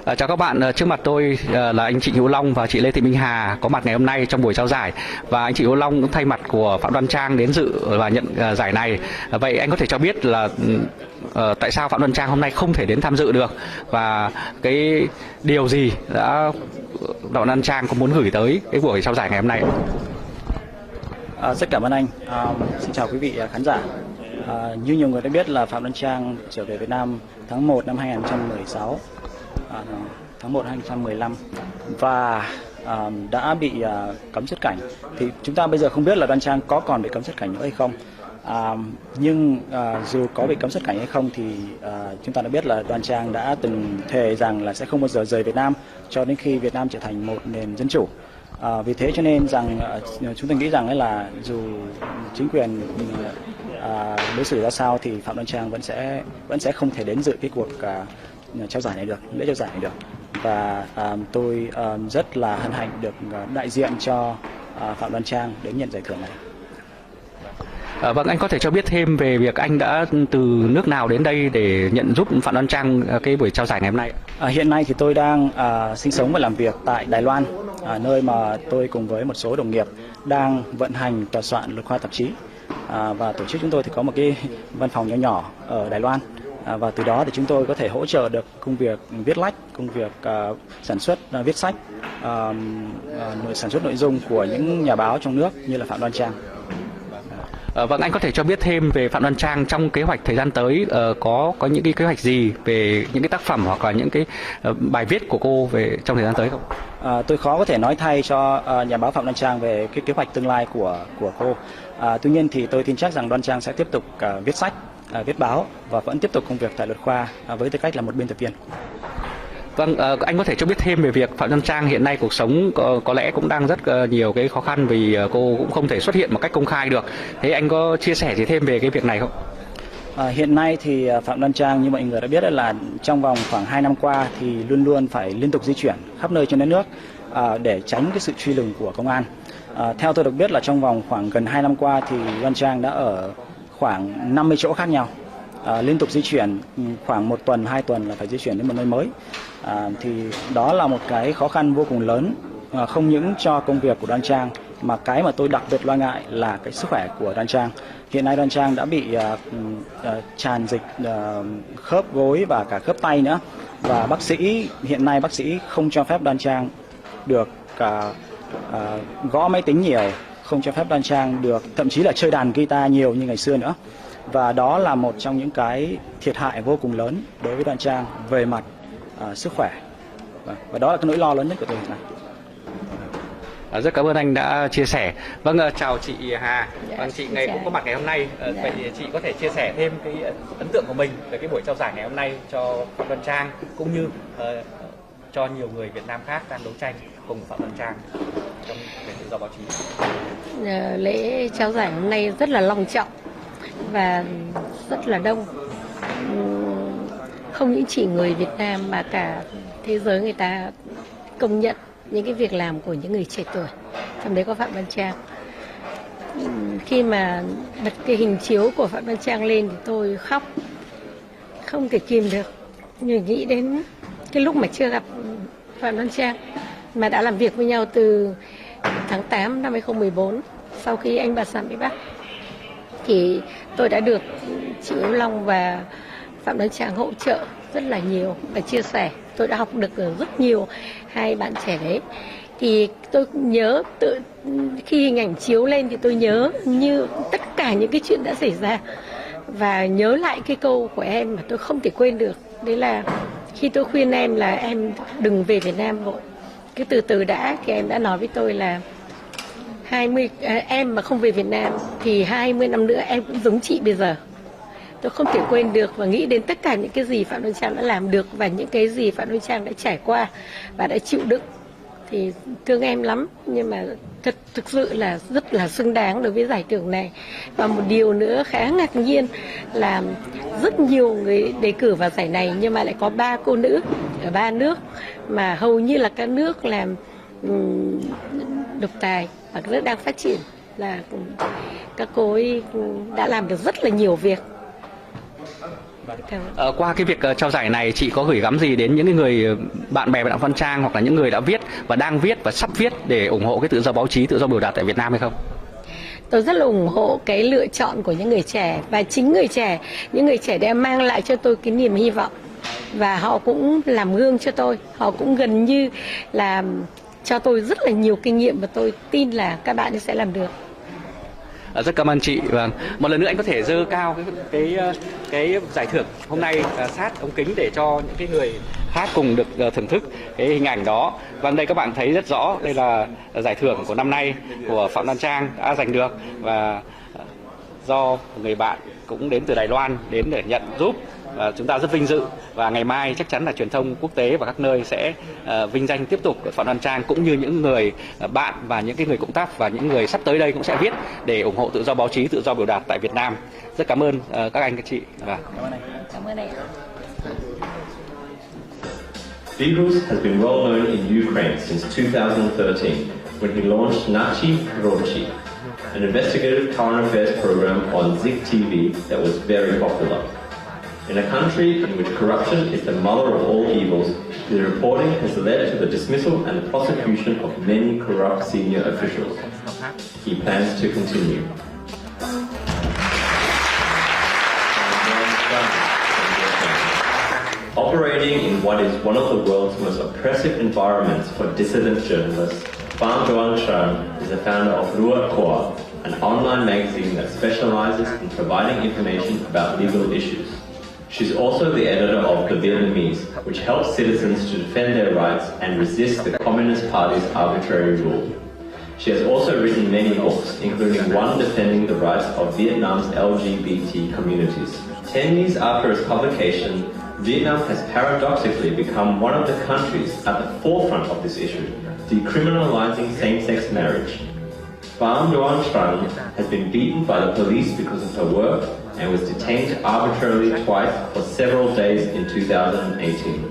Chào các bạn, trước mặt tôi là anh Trịnh Hữu Long và chị Lê Thị Minh Hà có mặt ngày hôm nay trong buổi trao giải, và anh Trịnh Hữu Long cũng thay mặt của Phạm Đoan Trang đến dự và nhận giải này. Vậy anh có thể cho biết là tại sao Phạm Đoan Trang hôm nay không thể đến tham dự được, và cái điều gì đã Phạm Đoan Trang có muốn gửi tới cái buổi trao giải ngày hôm nay? Rất cảm ơn anh. Xin chào quý vị khán giả. Như nhiều người đã biết là Phạm Đoan Trang trở về Việt Nam tháng 1 năm 2016, tháng 1 năm 2015 và đã bị cấm xuất cảnh. Thì chúng ta bây giờ không biết là Đoan Trang có còn bị cấm xuất cảnh nữa hay không. Nhưng dù có bị cấm xuất cảnh hay không thì chúng ta đã biết là Đoan Trang đã từng thề rằng là sẽ không bao giờ rời Việt Nam cho đến khi Việt Nam trở thành một nền dân chủ. Vì thế cho nên rằng chúng tôi nghĩ rằng là dù chính quyền đối xử ra sao thì Phạm Đoan Trang vẫn sẽ không thể đến dự cái cuộc trao giải này được, lễ trao giải này được. Và tôi rất là hân hạnh được đại diện cho Phạm Đoan Trang đến nhận giải thưởng này. Vâng, anh có thể cho biết thêm về việc anh đã từ nước nào đến đây để nhận giúp Phạm Đoan Trang cái buổi trao giải ngày hôm nay? Hiện nay thì tôi đang sinh sống và làm việc tại Đài Loan, nơi mà tôi cùng với một số đồng nghiệp đang vận hành tòa soạn Luật Khoa tạp chí. Và tổ chức chúng tôi thì có một cái văn phòng nhỏ nhỏ ở Đài Loan. Và từ đó thì chúng tôi có thể hỗ trợ được công việc viết lách, công việc sản xuất viết sách, sản xuất nội dung của những nhà báo trong nước như là Phạm Đoan Trang. Vâng, anh có thể cho biết thêm về Phạm Đoan Trang trong kế hoạch thời gian tới có những cái kế hoạch gì về những cái tác phẩm hoặc là những cái bài viết của cô về trong thời gian tới không? Tôi khó có thể nói thay cho nhà báo Phạm Đoan Trang về cái kế hoạch tương lai của cô. Tuy nhiên thì tôi tin chắc rằng Đoan Trang sẽ tiếp tục viết sách, viết báo và vẫn tiếp tục công việc tại Luật Khoa với tư cách là một biên tập viên. Vâng, anh có thể cho biết thêm về việc Phạm Đoan Trang hiện nay cuộc sống có lẽ cũng đang rất nhiều cái khó khăn vì cô cũng không thể xuất hiện một cách công khai được. Thế anh có chia sẻ gì thêm về cái việc này không? Hiện nay thì Phạm Đoan Trang như mọi người đã biết là trong vòng khoảng 2 năm qua thì luôn luôn phải liên tục di chuyển khắp nơi trên đất nước để tránh cái sự truy lùng của công an. Theo tôi được biết là trong vòng khoảng gần 2 năm qua thì Đoan Trang đã ở khoảng 50 chỗ khác nhau. Liên tục di chuyển khoảng 1 tuần, 2 tuần là phải di chuyển đến một nơi mới. Thì đó là một cái khó khăn vô cùng lớn, không những cho công việc của Đoan Trang mà cái mà tôi đặc biệt lo ngại là cái sức khỏe của Đoan Trang. Hiện nay Đoan Trang đã bị tràn dịch khớp gối và cả khớp tay nữa, và hiện nay bác sĩ không cho phép Đoan Trang được gõ máy tính nhiều, không cho phép Đoan Trang được thậm chí là chơi đàn guitar nhiều như ngày xưa nữa. Và đó là một trong những cái thiệt hại vô cùng lớn đối với Đoan Trang về mặt sức khỏe. Và đó là cái nỗi lo lớn nhất của tôi hiện nay. Rất cảm ơn anh đã chia sẻ. Vâng, chào chị Hà. Vâng, chị cũng có mặt ngày hôm nay. Vậy thì chị có thể chia sẻ thêm cái ấn tượng của mình về cái buổi trao giải ngày hôm nay cho Phạm Đoan Trang cũng như cho nhiều người Việt Nam khác đang đấu tranh cùng Phạm Đoan Trang trong về tự do báo chí. Lễ trao giải hôm nay rất là long trọng và rất là đông. Không những chỉ người Việt Nam mà cả thế giới người ta công nhận những cái việc làm của những người trẻ tuổi, trong đấy có Phạm Đoan Trang. Khi mà bật cái hình chiếu của Phạm Đoan Trang lên thì tôi khóc không thể kìm được, nhưng nghĩ đến cái lúc mà chưa gặp Phạm Đoan Trang mà đã làm việc với nhau từ tháng 8 năm 2014 sau khi anh bà Sản bị bắt, thì tôi đã được chị Hữu Long và Phạm Đoan Trang hỗ trợ rất là nhiều và chia sẻ. Tôi đã học được rất nhiều hai bạn trẻ đấy. Thì tôi nhớ khi hình ảnh chiếu lên thì tôi nhớ như tất cả những cái chuyện đã xảy ra, và nhớ lại cái câu của em mà tôi không thể quên được. Đấy là khi tôi khuyên em là em đừng về Việt Nam vội, cứ từ từ đã, thì em đã nói với tôi là em mà không về Việt Nam thì 20 năm nữa em cũng giống chị bây giờ. Tôi không thể quên được và nghĩ đến tất cả những cái gì Phạm Đoan Trang đã làm được và những cái gì Phạm Đoan Trang đã trải qua và đã chịu đựng. Thì thương em lắm, nhưng mà thực sự là rất là xứng đáng đối với giải thưởng này. Và một điều nữa khá ngạc nhiên là rất nhiều người đề cử vào giải này nhưng mà lại có 3 cô nữ ở 3 nước mà hầu như là các nước làm độc tài và rất đang phát triển, là các cô ấy đã làm được rất là nhiều việc. Cảm ơn. Qua cái việc trao giải này, chị có gửi gắm gì đến những người bạn bè bạn Văn Trang hoặc là những người đã viết và đang viết và sắp viết để ủng hộ cái tự do báo chí, tự do biểu đạt tại Việt Nam hay không? Tôi rất là ủng hộ cái lựa chọn của những người trẻ, và chính những người trẻ đã mang lại cho tôi cái niềm hy vọng, và họ cũng làm gương cho tôi, họ cũng gần như là cho tôi rất là nhiều kinh nghiệm, và tôi tin là các bạn sẽ làm được. Rất cảm ơn chị. Và một lần nữa anh có thể dơ cao cái giải thưởng hôm nay sát ống kính để cho những cái người khác cùng được thưởng thức cái hình ảnh đó. Vâng, đây các bạn thấy rất rõ, đây là giải thưởng của năm nay của Phạm Đoan Trang đã giành được, và do người bạn cũng đến từ Đài Loan đến để nhận giúp. Và chúng ta rất vinh dự, và ngày mai chắc chắn là truyền thông quốc tế và các nơi sẽ vinh danh tiếp tục Phạm Đoan Trang, cũng như những người bạn và những cái người cộng tác và những người sắp tới đây cũng sẽ viết để ủng hộ tự do báo chí, tự do biểu đạt tại Việt Nam. Rất cảm ơn các anh các chị. Cảm ơn anh. Belarus has been well known in Ukraine since 2013 when he launched Nachi Rochi, an investigative current affairs program on Zik TV that was very popular. In a country in which corruption is the mother of all evils, the reporting has led to the dismissal and the prosecution of many corrupt senior officials. He plans to continue. Operating in what is one of the world's most oppressive environments for dissident journalists, Pham Duan Shan is the founder of Rua Khoa, an online magazine that specializes in providing information about legal issues. She's also the editor of The Vietnamese, which helps citizens to defend their rights and resist the Communist Party's arbitrary rule. She has also written many books, including one defending the rights of Vietnam's LGBT communities. 10 years after its publication, Vietnam has paradoxically become one of the countries at the forefront of this issue, decriminalizing same-sex marriage. Pham Duan Tran has been beaten by the police because of her work and was detained arbitrarily twice for several days in 2018.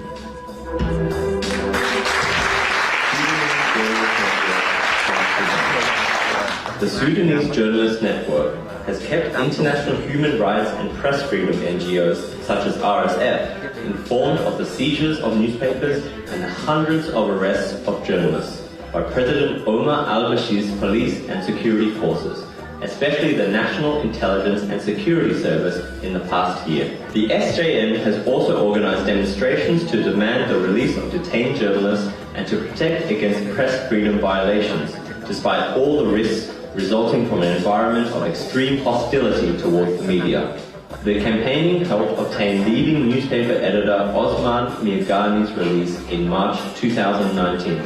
The Sudanese Journalist Network has kept international human rights and press freedom NGOs such as RSF informed of the seizures of newspapers and the hundreds of arrests of journalists by President Omar al-Bashir's police and security forces, especially the National Intelligence and Security Service in the past year. The SJN has also organized demonstrations to demand the release of detained journalists and to protect against press freedom violations, despite all the risks resulting from an environment of extreme hostility towards the media. The campaigning helped obtain leading newspaper editor Osman Mirgani's release in March 2019.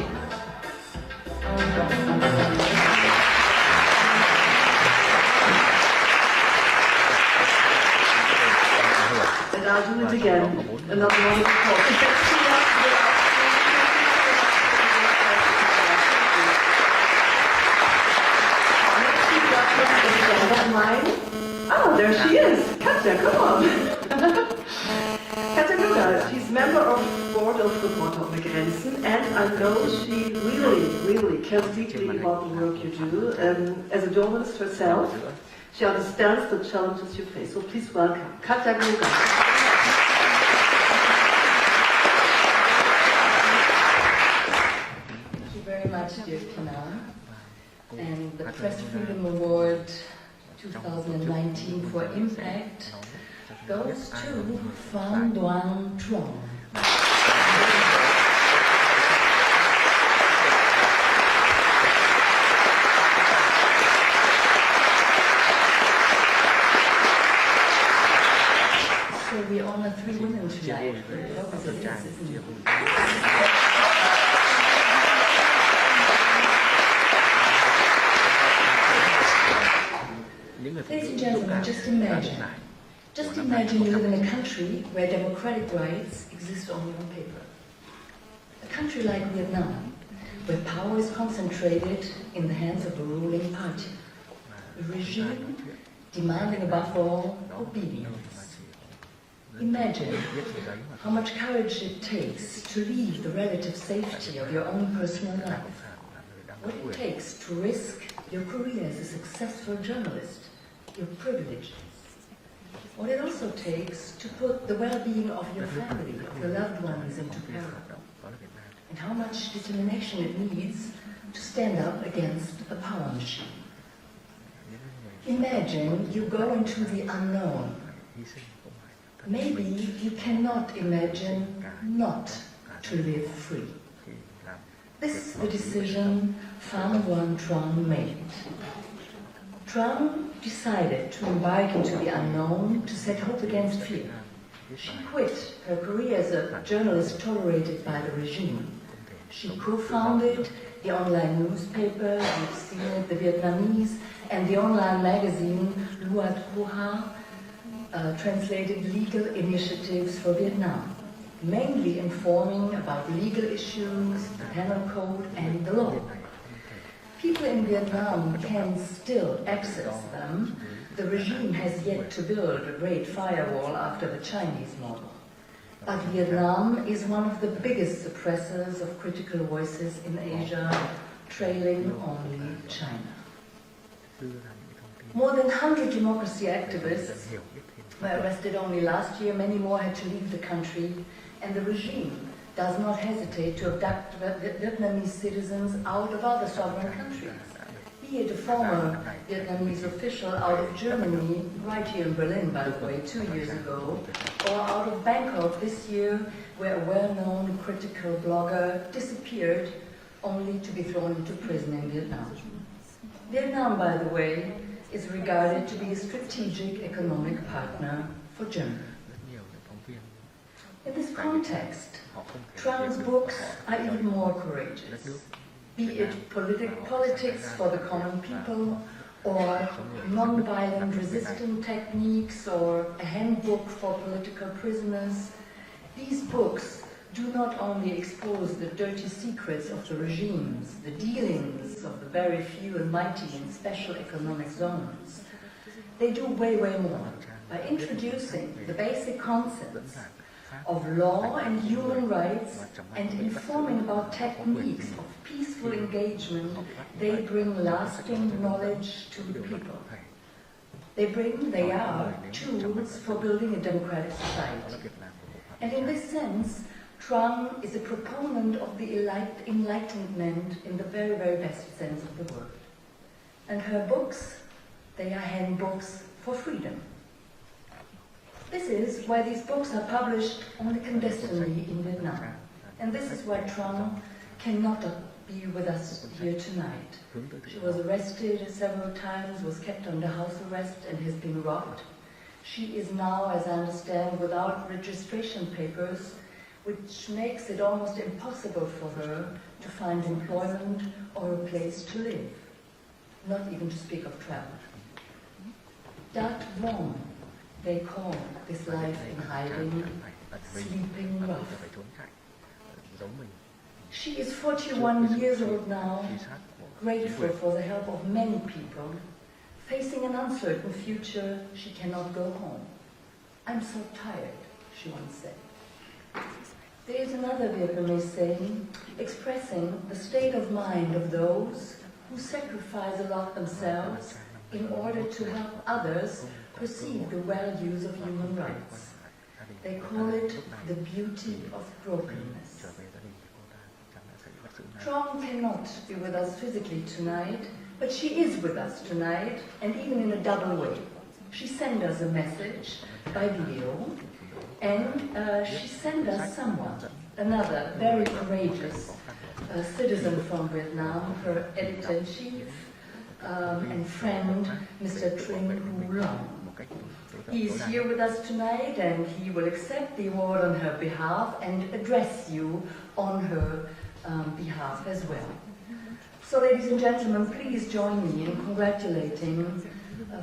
And I'll do it again. Another one of the Oh, there she is. Katja, come on. Katja Luger, she's member of the board of Reporter ohne Grenzen, and I know she really cares deeply about the work you do. As a journalist herself, she understands the challenges you face. So please welcome Katja Luger. Thank you very much, dear Pinar. And the Press Freedom Award 2019 for Impact goes to Pham Duan Tran. So we honor 3 women tonight. Ladies and gentlemen, just imagine you live in a country where democratic rights exist only on paper. A country like Vietnam, where power is concentrated in the hands of the ruling party. A regime demanding above all obedience. Imagine how much courage it takes to leave the relative safety of your own personal life. What it takes to risk your career as a successful journalist, your privileges. what it also takes to put the well-being of your family, of your loved ones into peril, and how much determination it needs to stand up against a power machine. Imagine you go into the unknown. Maybe you cannot imagine not to live free. This is the decision Pham Nguyen Tran made. Tran decided to embark into the unknown to set hope against fear. She quit her career as a journalist tolerated by the regime. She co-founded the online newspaper, you've seen it, the Vietnamese, and the online magazine Luat Koha, translated legal initiatives for Vietnam, mainly informing about legal issues, the penal code, and the law. People in Vietnam can still access them. The regime has yet to build a great firewall after the Chinese model. But Vietnam is one of the biggest suppressors of critical voices in Asia, trailing only China. More than 100 democracy activists were arrested only last year. Many more had to leave the country, and the regime does not hesitate to abduct Vietnamese citizens out of other sovereign countries. Be it a former Vietnamese official out of Germany, right here in Berlin, by the way, 2 years ago, or out of Bangkok this year, where a well-known critical blogger disappeared only to be thrown into prison in Vietnam. Vietnam, by the way, is regarded to be a strategic economic partner for Germany. In this context, Tran's books are even more courageous. Be it politics for the common people, or non-violent resistance techniques, or a handbook for political prisoners, these books do not only expose the dirty secrets of the regimes, the dealings of the very few and mighty in special economic zones. They do way, way more by introducing the basic concepts of law and human rights and informing about techniques of peaceful engagement. They bring lasting knowledge to the people. They are tools for building a democratic society. And in this sense, Tran is a proponent of the enlightenment in the very, very best sense of the word. And her books, they are handbooks for freedom. This is why these books are published only clandestinely in Vietnam. And this is why Tran cannot be with us here tonight. She was arrested several times, was kept under house arrest, and has been robbed. She is now, as I understand, without registration papers, which makes it almost impossible for her to find employment or a place to live, not even to speak of travel. Dat Vong, they call this life in hiding, sleeping rough. She is 41 years old now, grateful for the help of many people, facing an uncertain future. She cannot go home. I'm so tired, she once said. There is another Vietnamese saying expressing the state of mind of those who sacrifice a lot themselves in order to help others perceive the values of human rights. They call it the beauty of brokenness. Tran cannot be with us physically tonight, but she is with us tonight, and even in a double way. She sent us a message by video, and she sent us someone, another very courageous citizen from Vietnam, her editor-in-chief and friend, Mr. Trinh Hu Long. He is here with us tonight, and he will accept the award on her behalf and address you on her behalf as well. So, ladies and gentlemen, please join me in congratulating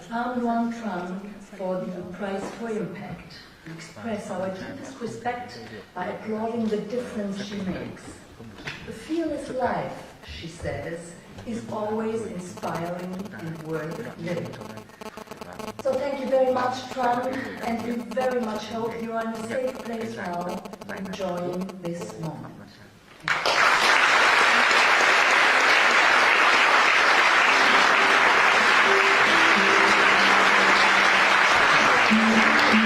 Pham Nguyen Tran for the Prize for Impact. We express our deepest respect by applauding the difference she makes. The fearless life, she says, is always inspiring and worth living. So thank you very much, Tran, and we very much hope you are in a safe place now, enjoying this moment. Thank you.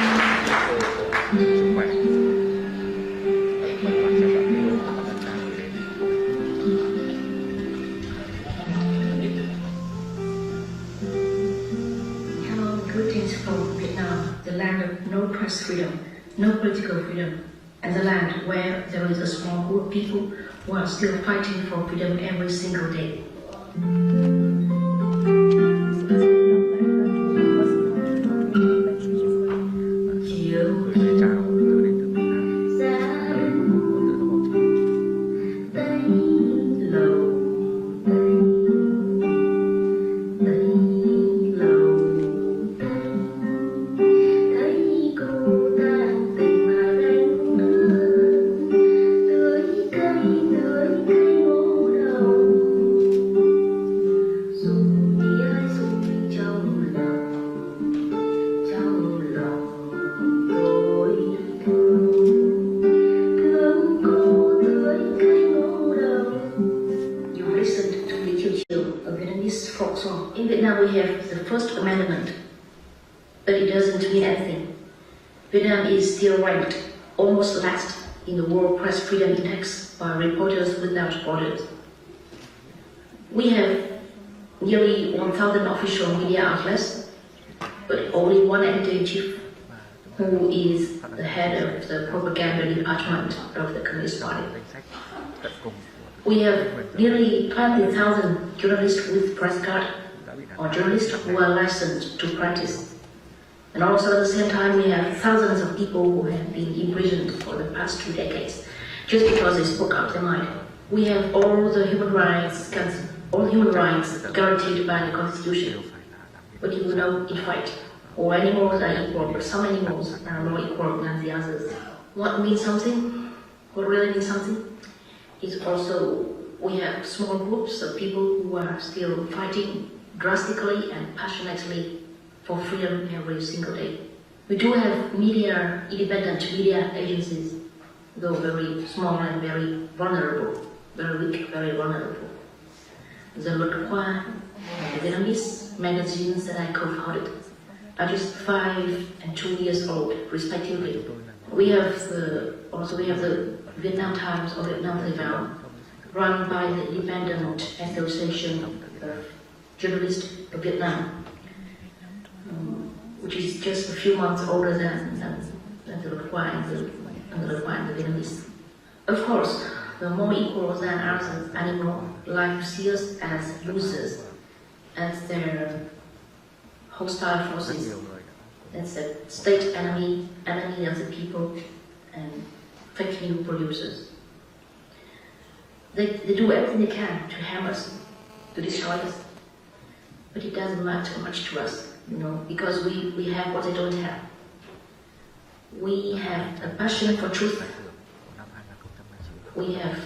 freedom, no political freedom, and the land where there is a small group of people who are still fighting for freedom every single day. In Vietnam we have the First Amendment, but it doesn't mean anything. Vietnam is still ranked almost last in the World Press Freedom Index by Reporters Without Borders. We have nearly 1,000 official media outlets, but only one editor-in-chief who is the head of the propaganda department of the Communist Party. We have nearly 20,000 journalists with press card, or journalists who are licensed to practice. And also at the same time we have thousands of people who have been imprisoned for the past 2 decades just because they spoke up their mind. We have all the human rights guaranteed by the Constitution. But you know, in fact, all animals are equal, but some animals are more equal than the others. What means something? What really means something? Is also we have small groups of people who are still fighting drastically and passionately for freedom every single day. We do have independent media agencies, though very small and very vulnerable, very weak, very vulnerable. The Le Khoa, the Vietnamese magazines that I co-founded are just 5 and 2 years old, respectively. We have the Vietnam Times or Vietnam Telephone, run by the Independent Association of Journalists of Vietnam, which is just a few months older than the Le Khoa and the Vietnamese. Of course, the more equal than other animals like to see us as losers, as their hostile forces, as a state enemy of the people, and fake news producers. They do everything they can to harm us, to destroy us. But it doesn't matter much to us, because we have what they don't have. We have a passion for truth. We have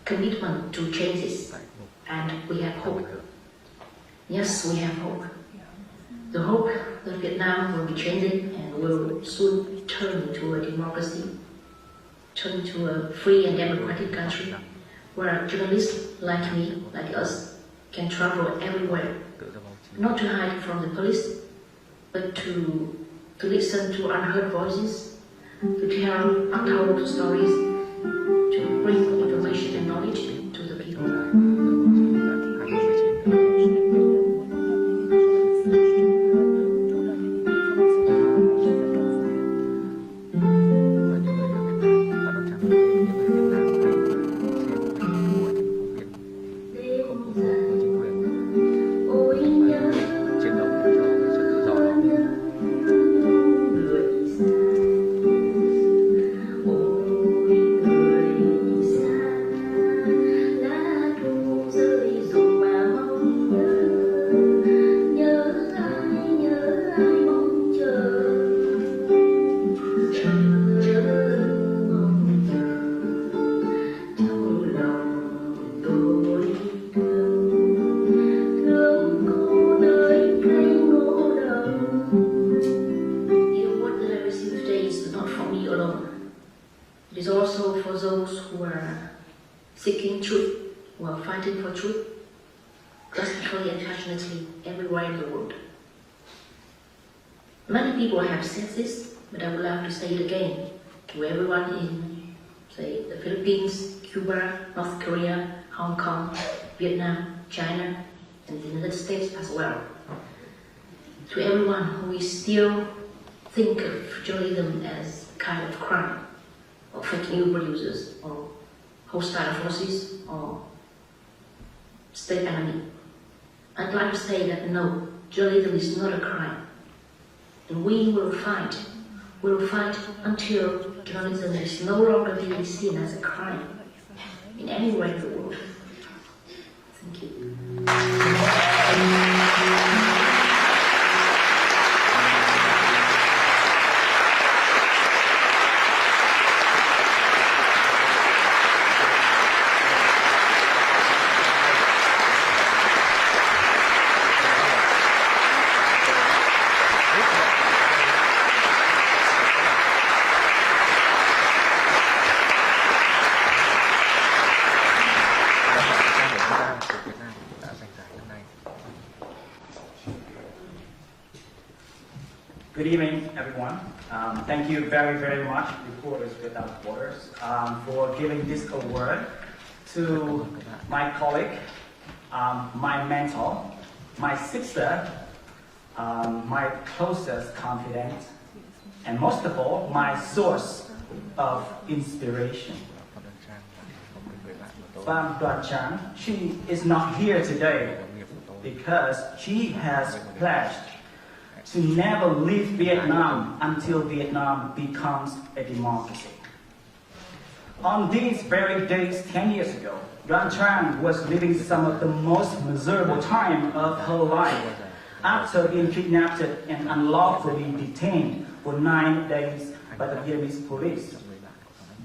commitment to changes, and we have hope. Yes, we have hope. The hope that Vietnam will be changing and will soon turn into a democracy, turn into a free and democratic country where journalists like me, like us, can travel everywhere, not to hide from the police, but to listen to unheard voices, to tell untold stories, to bring information and knowledge to the people. It is also for those who are seeking truth, who are fighting for truth, drastically and passionately everywhere in the world. Many people have said this, but I would like to say it again to everyone in, say, the Philippines, Cuba, North Korea, Hong Kong, Vietnam, China, and the United States as well. To everyone who is still think of journalism as a kind of crime, or fake news producers, or hostile forces, or state enemy. I'd like to say that no, journalism is not a crime. And we will fight until journalism is no longer being seen as a crime in anywhere in the world. Thank you. Good evening, everyone. Thank you very, very much, Reporters Without Borders, for giving this award to my colleague, my mentor, my sister, my closest confidant, and most of all, my source of inspiration. Pham Đoan Trang, she is not here today because she has pledged to never leave Vietnam until Vietnam becomes a democracy. On these very days 10 years ago, Đoan Trang was living some of the most miserable time of her life after being kidnapped and unlawfully detained for 9 days by the Vietnamese police.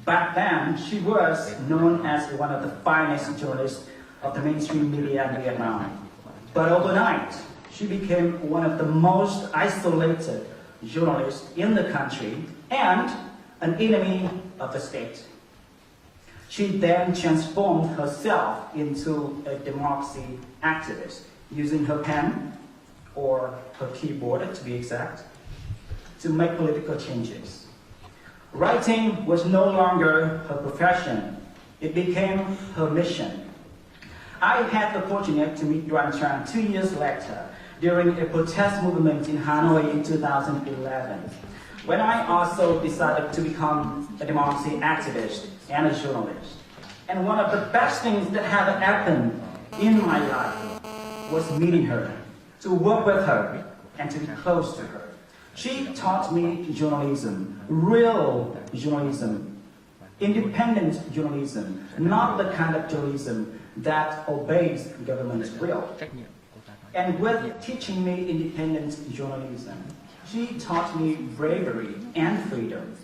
Back then, she was known as one of the finest journalists of the mainstream media in Vietnam. But overnight, she became one of the most isolated journalists in the country and an enemy of the state. She then transformed herself into a democracy activist, using her pen, or her keyboard to be exact, to make political changes. Writing was no longer her profession, it became her mission. I had the fortune to meet Đoan Trang 2 years later during a protest movement in Hanoi in 2011, when I also decided to become a democracy activist and a journalist. And one of the best things that had happened in my life was meeting her, to work with her, and to be close to her. She taught me journalism, real journalism, independent journalism, not the kind of journalism that obeys government's will. And with teaching me independent journalism, she taught me bravery and freedom.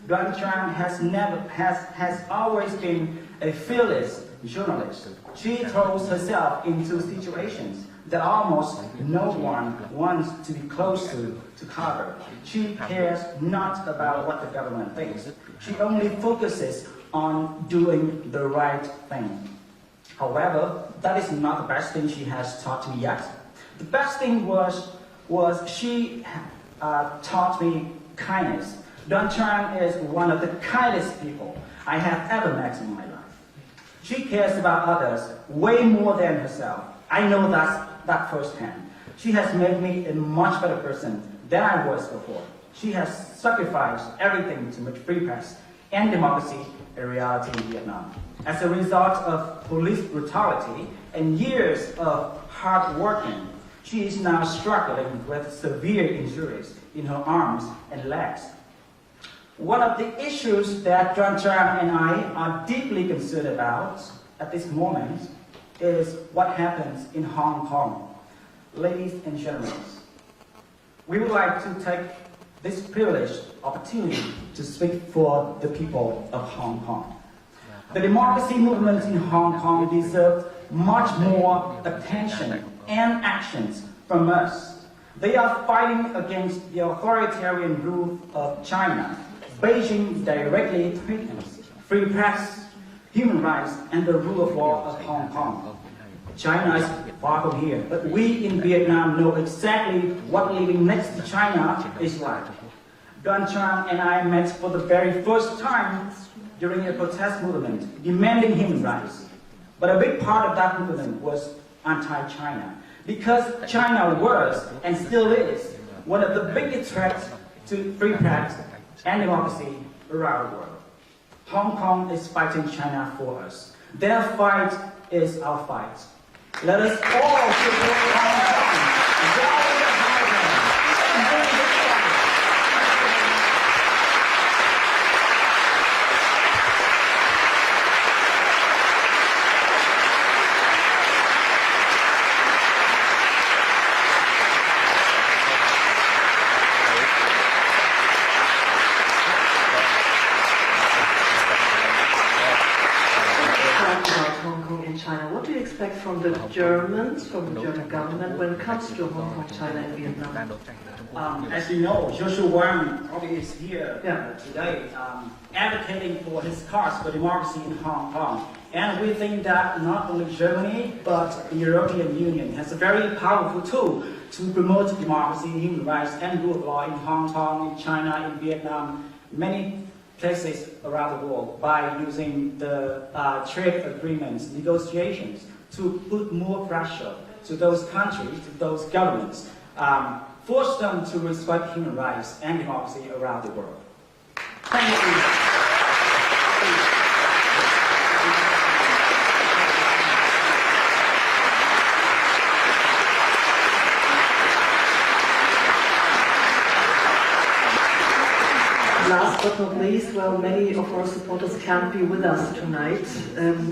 Đoan Trang has always been a fearless journalist. She throws herself into situations that almost no one wants to be close to cover. She cares not about what the government thinks. She only focuses on doing the right thing. However, that is not the best thing she has taught me yet. The best thing was she taught me kindness. Đoan Trang is one of the kindest people I have ever met in my life. She cares about others way more than herself. I know that firsthand. She has made me a much better person than I was before. She has sacrificed everything to make free press and democracy a reality in Vietnam. As a result of police brutality and years of hard working, she is now struggling with severe injuries in her arms and legs. One of the issues that Đoan Trang and I are deeply concerned about at this moment is what happens in Hong Kong. Ladies and gentlemen, we would like to take this privileged opportunity to speak for the people of Hong Kong. The democracy movement in Hong Kong deserves much more attention and actions from us. They are fighting against the authoritarian rule of China. Beijing directly threatens free press, human rights, and the rule of law of Hong Kong. China is far from here, but we in Vietnam know exactly what living next to China is like. Đoan Trang and I met for the very first time during a protest movement demanding human rights. But a big part of that movement was anti-China, because China was and still is one of the biggest threats to free press and democracy around the world. Hong Kong is fighting China for us. Their fight is our fight. Let us all support Hong Kong. Enjoy the high ground. Enjoy the fight. China. What do you expect from the Germans, from the German government, when it comes to Hong Kong, China, and Vietnam? As you know, Joshua Wang probably is here today advocating for his cause for democracy in Hong Kong. And we think that not only Germany, but the European Union has a very powerful tool to promote democracy, human rights, and rule of law in Hong Kong, in China, in Vietnam, many places around the world by using the trade agreements, negotiations to put more pressure to those countries, to those governments, force them to respect human rights and democracy around the world. Thank you. Last but not least, well, many of our supporters can't be with us tonight.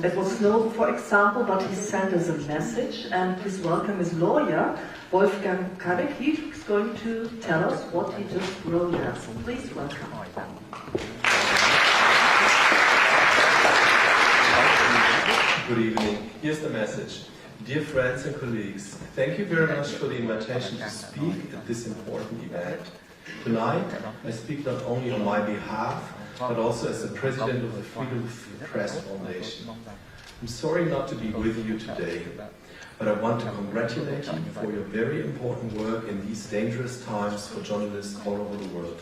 Edward Snowden, for example, but he sent us a message, and please welcome his lawyer, Wolfgang Kadek. He's going to tell us what he just wrote us. Please welcome. Good evening. Here's the message. Dear friends and colleagues, thank you very much for the invitation to speak at this important event. Tonight, I speak not only on my behalf, but also as the president of the Freedom of Press Foundation. I'm sorry not to be with you today, but I want to congratulate you for your very important work in these dangerous times for journalists all over the world.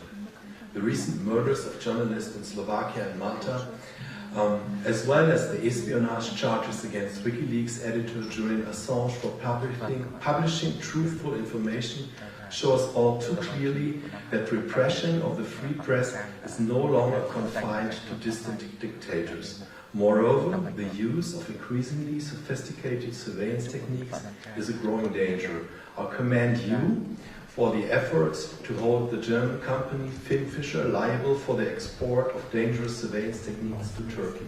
The recent murders of journalists in Slovakia and Malta, as well as the espionage charges against WikiLeaks editor Julian Assange for publishing truthful information, show us all too clearly that repression of the free press is no longer confined to distant dictators. Moreover, the use of increasingly sophisticated surveillance techniques is a growing danger. I commend you for the efforts to hold the German company Fischer liable for the export of dangerous surveillance techniques to Turkey.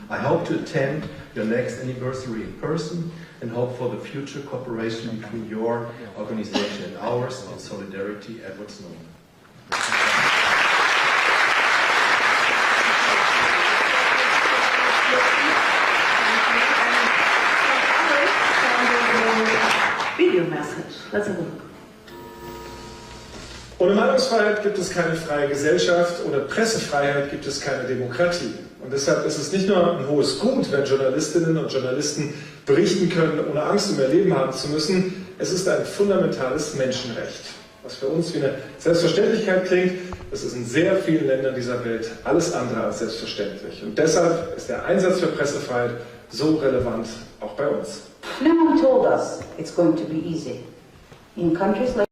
I hope to attend your next anniversary in person and hope for the future cooperation between your organization and ours. In solidarity, Edward Snowden. Video message. Let's have a look. Ohne Meinungsfreiheit gibt es keine freie Gesellschaft, ohne Pressefreiheit gibt es keine Demokratie. Und deshalb ist es nicht nur ein hohes Gut, wenn Journalistinnen und Journalisten berichten können, ohne Angst um ihr Leben haben zu müssen. Es ist ein fundamentales Menschenrecht, was für uns wie eine Selbstverständlichkeit klingt. Das ist in sehr vielen Ländern dieser Welt alles andere als selbstverständlich. Und deshalb ist der Einsatz für Pressefreiheit so relevant, auch bei uns. No one told us it's going to be easy. In countries like